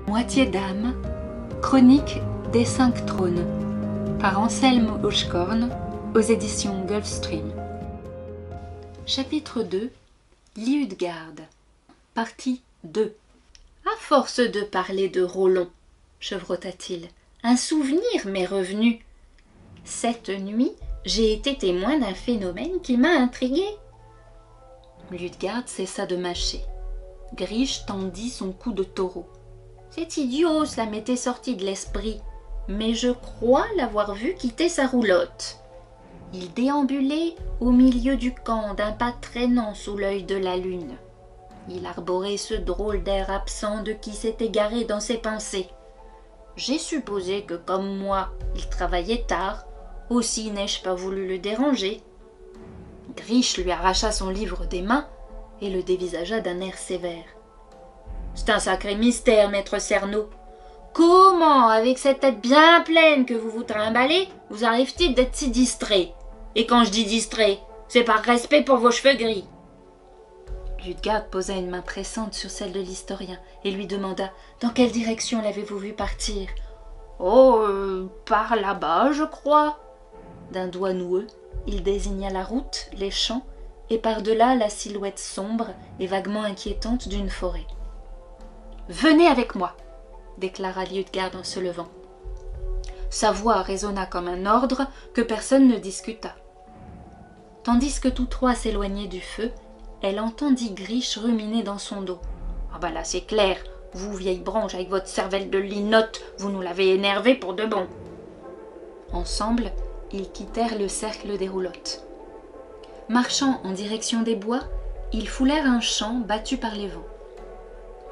Moitié d'âme, chronique des 5 trônes, par Anselme Hochkorn, aux éditions Gulfstream. Chapitre 2, Liutgarde, partie 2. À force de parler de Rollon, chevrota-t-il, un souvenir m'est revenu. Cette nuit, j'ai été témoin d'un phénomène qui m'a intrigué. Liutgarde cessa de mâcher. Grish tendit son cou de taureau. C'est idiot, cela m'était sorti de l'esprit, mais je crois l'avoir vu quitter sa roulotte. Il déambulait au milieu du camp d'un pas traînant sous l'œil de la lune. Il arborait ce drôle d'air absent de qui s'est égaré dans ses pensées. J'ai supposé que, comme moi, il travaillait tard, aussi n'ai-je pas voulu le déranger. Grish lui arracha son livre des mains et le dévisagea d'un air sévère. « C'est un sacré mystère, maître Cerneau. Comment, avec cette tête bien pleine que vous vous trimballez, vous arrive-t-il d'être si distrait? Et quand je dis distrait, c'est par respect pour vos cheveux gris. » Liutgarde posa une main pressante sur celle de l'historien et lui demanda « Dans quelle direction l'avez-vous vu partir ?»« Oh, par là-bas, je crois. » D'un doigt noueux, il désigna la route, les champs, et par-delà la silhouette sombre et vaguement inquiétante d'une forêt. « Venez avec moi !» déclara Liutgarde en se levant. Sa voix résonna comme un ordre que personne ne discuta. Tandis que tous trois s'éloignaient du feu, elle entendit Grish ruminer dans son dos. « Ah bah là c'est clair, vous vieille branche avec votre cervelle de linotte, vous nous l'avez énervé pour de bon. » Ensemble, ils quittèrent le cercle des roulottes. Marchant en direction des bois, ils foulèrent un champ battu par les vents.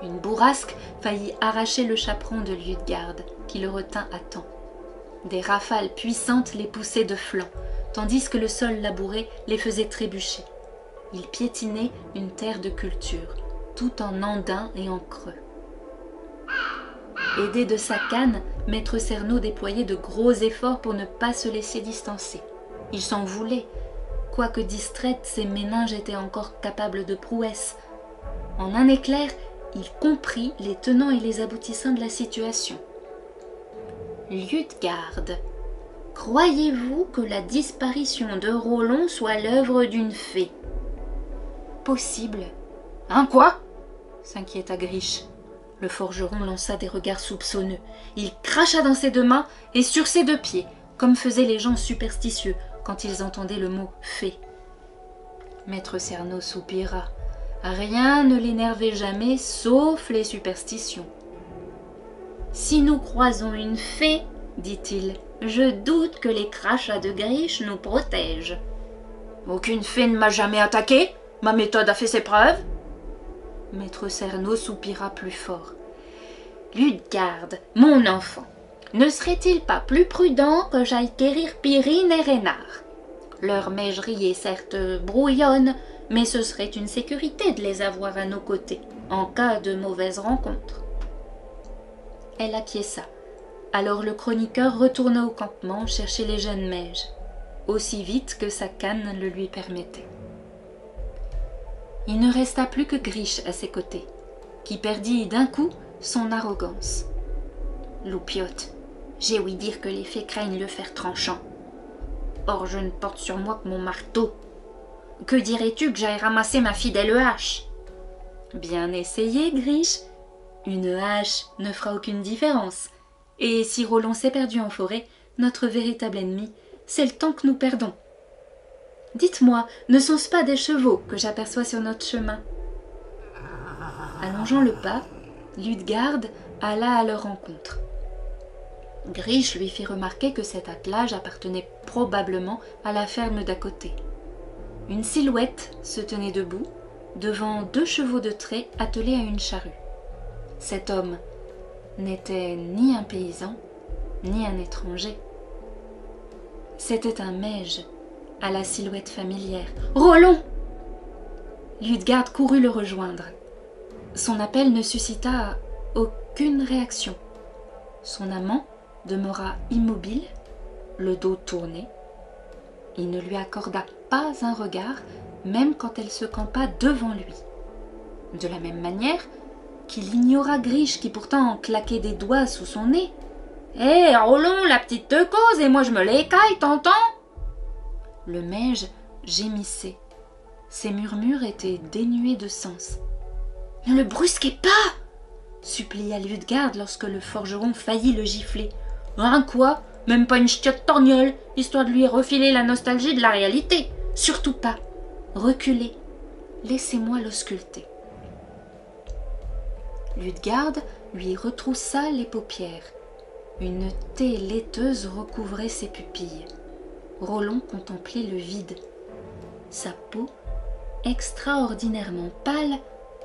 Une bourrasque faillit arracher le chaperon de Liutgarde, qui le retint à temps. Des rafales puissantes les poussaient de flanc, tandis que le sol labouré les faisait trébucher. Ils piétinaient une terre de culture, tout en andins et en creux. Aidé de sa canne, maître Cerneau déployait de gros efforts pour ne pas se laisser distancer. Il s'en voulait. Quoique distraite, ses méninges étaient encore capables de prouesses. En un éclair, il comprit les tenants et les aboutissants de la situation. « Liutgarde, croyez-vous que la disparition de Rollon soit l'œuvre d'une fée ?»« Possible. »« Hein, quoi ?» s'inquiéta Grish. Le forgeron lança des regards soupçonneux. Il cracha dans ses deux mains et sur ses deux pieds, comme faisaient les gens superstitieux quand ils entendaient le mot « fée ». Maître Cerneau soupira. Rien ne l'énervait jamais, sauf les superstitions. « Si nous croisons une fée, dit-il, je doute que les crachats de Grish nous protègent. »« Aucune fée ne m'a jamais attaqué. Ma méthode a fait ses preuves. » Maître Cerneau soupira plus fort. « Liutgarde, mon enfant, ne serait-il pas plus prudent que j'aille quérir Pyrrhine et Reynard? Leur meigerie est certes brouillonne, mais ce serait une sécurité de les avoir à nos côtés, en cas de mauvaise rencontre. » Elle acquiesça. Alors le chroniqueur retourna au campement chercher les jeunes meiges, aussi vite que sa canne le lui permettait. Il ne resta plus que Grish à ses côtés, qui perdit d'un coup son arrogance. « Loupiote, j'ai ouï dire que les fées craignent le fer tranchant. Or je ne porte sur moi que mon marteau. Que dirais-tu que j'aille ramasser ma fidèle hache ?»« Bien essayé, Grish. Une hache ne fera aucune différence. Et si Rollon s'est perdu en forêt, notre véritable ennemi, c'est le temps que nous perdons. Dites-moi, ne sont-ce pas des chevaux que j'aperçois sur notre chemin ?» Allongeant le pas, Liutgarde alla à leur rencontre. Grish lui fit remarquer que cet attelage appartenait probablement à la ferme d'à côté. Une silhouette se tenait debout, devant 2 chevaux de trait attelés à une charrue. Cet homme n'était ni un paysan, ni un étranger. C'était un meige, à la silhouette familière. « Rollon !» Liutgarde courut le rejoindre. Son appel ne suscita aucune réaction. Son amant demeura immobile, le dos tourné. Il ne lui accorda pas un regard, même quand elle se campa devant lui. De la même manière, qu'il ignora Griche qui pourtant claquait des doigts sous son nez. « Hé, Rollon, la petite te cause, et moi je me l'écaille, t'entends ?» Le mage gémissait. Ses murmures étaient dénués de sens. « Ne le brusquez pas !» supplia Ludegarde lorsque le forgeron faillit le gifler. « Hein, quoi? Même pas une ch'tiote torgnole, histoire de lui refiler la nostalgie de la réalité. Surtout pas. Reculez. Laissez-moi l'ausculter. » Ludegarde lui retroussa les paupières. Une taie laiteuse recouvrait ses pupilles. Rollon contemplait le vide. Sa peau, extraordinairement pâle,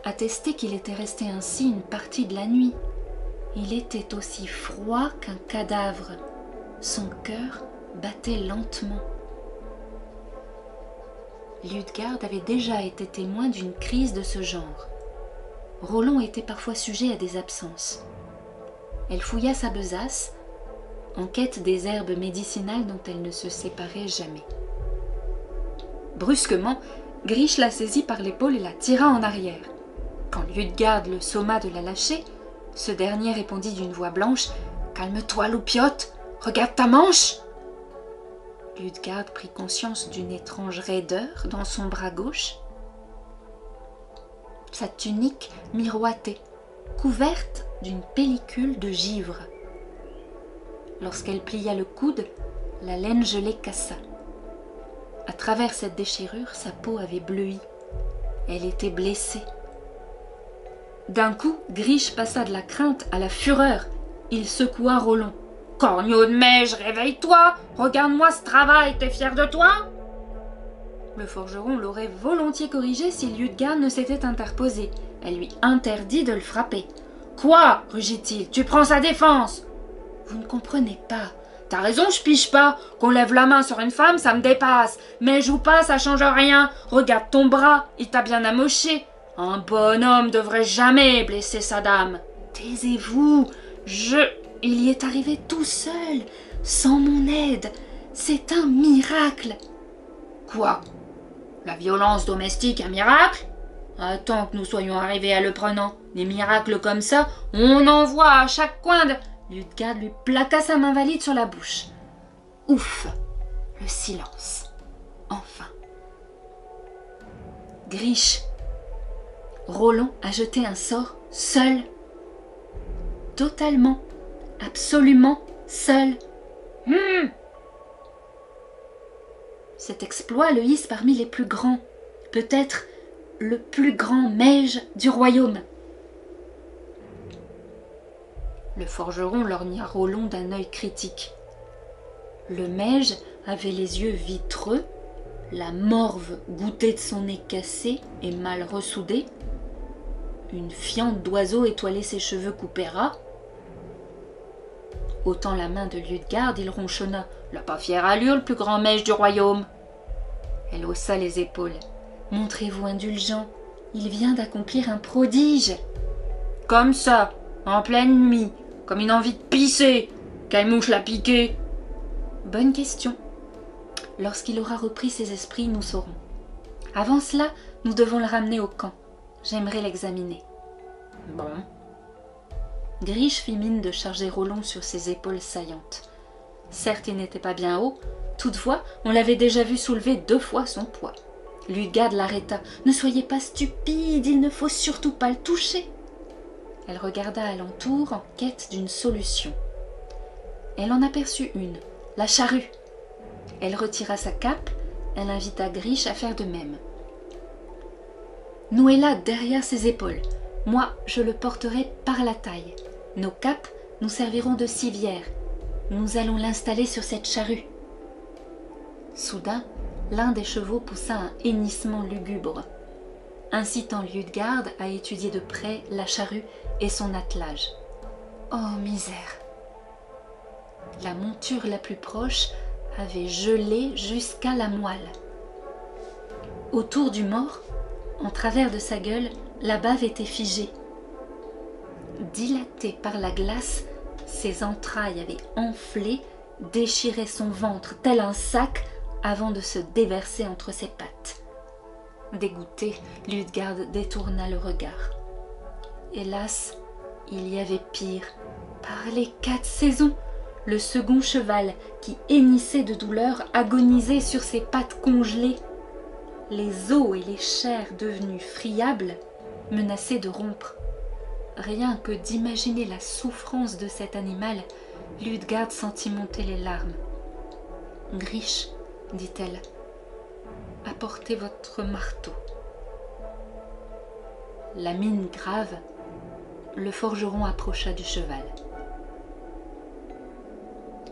attestait qu'il était resté ainsi une partie de la nuit. Il était aussi froid qu'un cadavre. Son cœur battait lentement. Ludegarde avait déjà été témoin d'une crise de ce genre. Rollon était parfois sujet à des absences. Elle fouilla sa besace, en quête des herbes médicinales dont elle ne se séparait jamais. Brusquement, Griche la saisit par l'épaule et la tira en arrière. Quand Ludegarde le somma de la lâcher, ce dernier répondit d'une voix blanche « Calme-toi, loupiote, regarde ta manche !» Ludegarde prit conscience d'une étrange raideur dans son bras gauche. Sa tunique miroitait, couverte d'une pellicule de givre. Lorsqu'elle plia le coude, la laine gelée cassa. À travers cette déchirure, sa peau avait bleui. Elle était blessée. D'un coup, Griche passa de la crainte à la fureur. Il secoua Rollon. « Corneau de mège, réveille-toi! Regarde-moi ce travail, t'es fier de toi ?» Le forgeron l'aurait volontiers corrigé si Ludegarde ne s'était interposée. Elle lui interdit de le frapper. « Quoi ?» rugit-il. « Tu prends sa défense !»« Vous ne comprenez pas. T'as raison, je pige pas. Qu'on lève la main sur une femme, ça me dépasse. Mais joue pas, ça change rien. Regarde ton bras, il t'a bien amoché. Un bonhomme devrait jamais blesser sa dame. Taisez-vous, Il y est arrivé tout seul, sans mon aide. C'est un miracle. » Quoi? La violence domestique, un miracle? Attends que nous soyons arrivés à le prenant. Des miracles comme ça, on en voit à chaque coin de... Ludegarde lui plaqua sa main valide sur la bouche. Ouf! Le silence. Enfin. Griche. Rollon a jeté un sort seul. Totalement, absolument seul. Cet exploit le hisse parmi les plus grands, peut-être le plus grand mage du royaume. Le forgeron lorgna Rollon d'un œil critique. Le mage avait les yeux vitreux, la morve goûtée de son nez cassé et mal ressoudé, une fiente d'oiseau étoilait ses cheveux coupés ras. Ôtant la main de Ludegarde, il ronchonna. « La pas fière allure, le plus grand mage du royaume !» Elle haussa les épaules. « Montrez-vous indulgent, il vient d'accomplir un prodige !»« Comme ça, en pleine nuit, comme une envie de pisser. Quelle mouche l'a piqué ?» Bonne question. Lorsqu'il aura repris ses esprits, nous saurons. Avant cela, nous devons le ramener au camp. J'aimerais l'examiner. Bon. Griche fit mine de charger Rollon sur ses épaules saillantes. Certes, il n'était pas bien haut, toutefois, on l'avait déjà vu soulever 2 fois son poids. Ludegarde l'arrêta. « Ne soyez pas stupide, il ne faut surtout pas le toucher. » Elle regarda alentour en quête d'une solution. Elle en aperçut une, la charrue. Elle retira sa cape, elle invita Griche à faire de même. « Nouez-la derrière ses épaules. Moi, je le porterai par la taille. Nos capes nous serviront de civière. Nous allons l'installer sur cette charrue. » Soudain, l'un des chevaux poussa un hennissement lugubre, incitant Ludegarde à étudier de près la charrue et son attelage. Oh misère! La monture la plus proche avait gelé jusqu'à la moelle. Autour du mort, en travers de sa gueule, la bave était figée. Dilatée par la glace, ses entrailles avaient enflé, déchiré son ventre tel un sac avant de se déverser entre ses pattes. Dégoûtée, Ludegarde détourna le regard. Hélas, il y avait pire. Par les 4 saisons, le second cheval, qui hennissait de douleur, agonisait sur ses pattes congelées. Les os et les chairs devenus friables menaçaient de rompre. Rien que d'imaginer la souffrance de cet animal, Ludegarde sentit monter les larmes. « Grish, dit-elle, apportez votre marteau. » La mine grave, le forgeron approcha du cheval.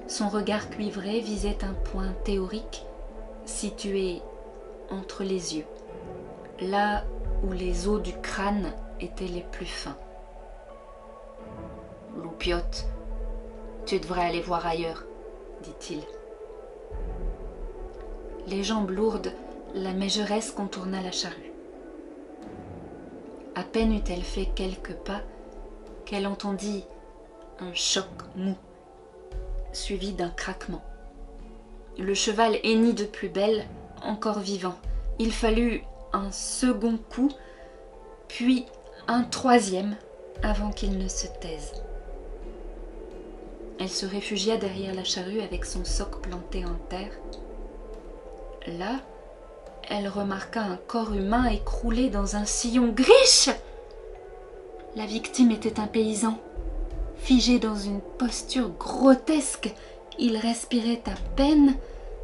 Son regard cuivré visait un point théorique situé entre les yeux, là où les os du crâne étaient les plus fins. « Loupiote, tu devrais aller voir ailleurs, dit-il. Les jambes lourdes, la maigeresse contourna la charrue. À peine eut-elle fait quelques pas qu'elle entendit un choc mou, suivi d'un craquement. Le cheval hennit de plus belle, encore vivant. Il fallut un second coup, puis un troisième, avant qu'il ne se taise. Elle se réfugia derrière la charrue avec son soc planté en terre. Là, elle remarqua un corps humain écroulé dans un sillon. « Grish !» La victime était un paysan. Figé dans une posture grotesque, il respirait à peine.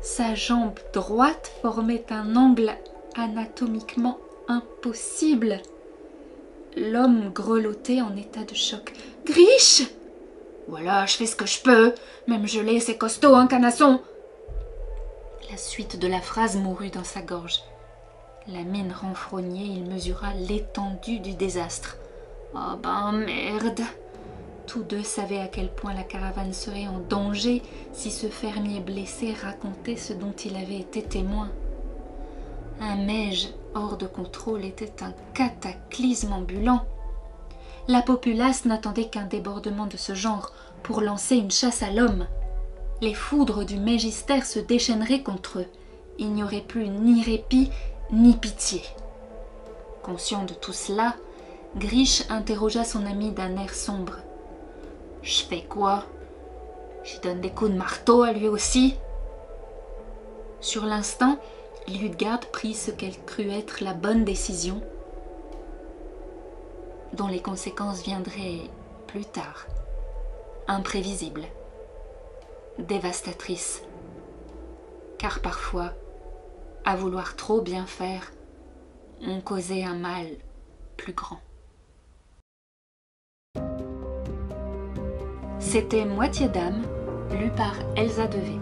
Sa jambe droite formait un angle anatomiquement impossible. L'homme grelottait en état de choc. « Grish !»« Voilà, je fais ce que je peux. Même gelé, c'est costaud, hein, canasson !» La suite de la phrase mourut dans sa gorge. La mine renfrognée, il mesura l'étendue du désastre. « Oh ben merde !» Tous deux savaient à quel point la caravane serait en danger si ce fermier blessé racontait ce dont il avait été témoin. Un mège hors de contrôle était un cataclysme ambulant. La populace n'attendait qu'un débordement de ce genre pour lancer une chasse à l'homme. Les foudres du Magister se déchaîneraient contre eux. Il n'y aurait plus ni répit ni pitié. Conscient de tout cela, Grish interrogea son ami d'un air sombre. « Je fais quoi? J'y donne des coups de marteau à lui aussi ?» Sur l'instant, Ludegarde prit ce qu'elle crut être la bonne décision, dont les conséquences viendraient plus tard, imprévisibles, dévastatrices, car parfois, à vouloir trop bien faire, on causait un mal plus grand. C'était Moitié d'âme, lu par Elsa Devé.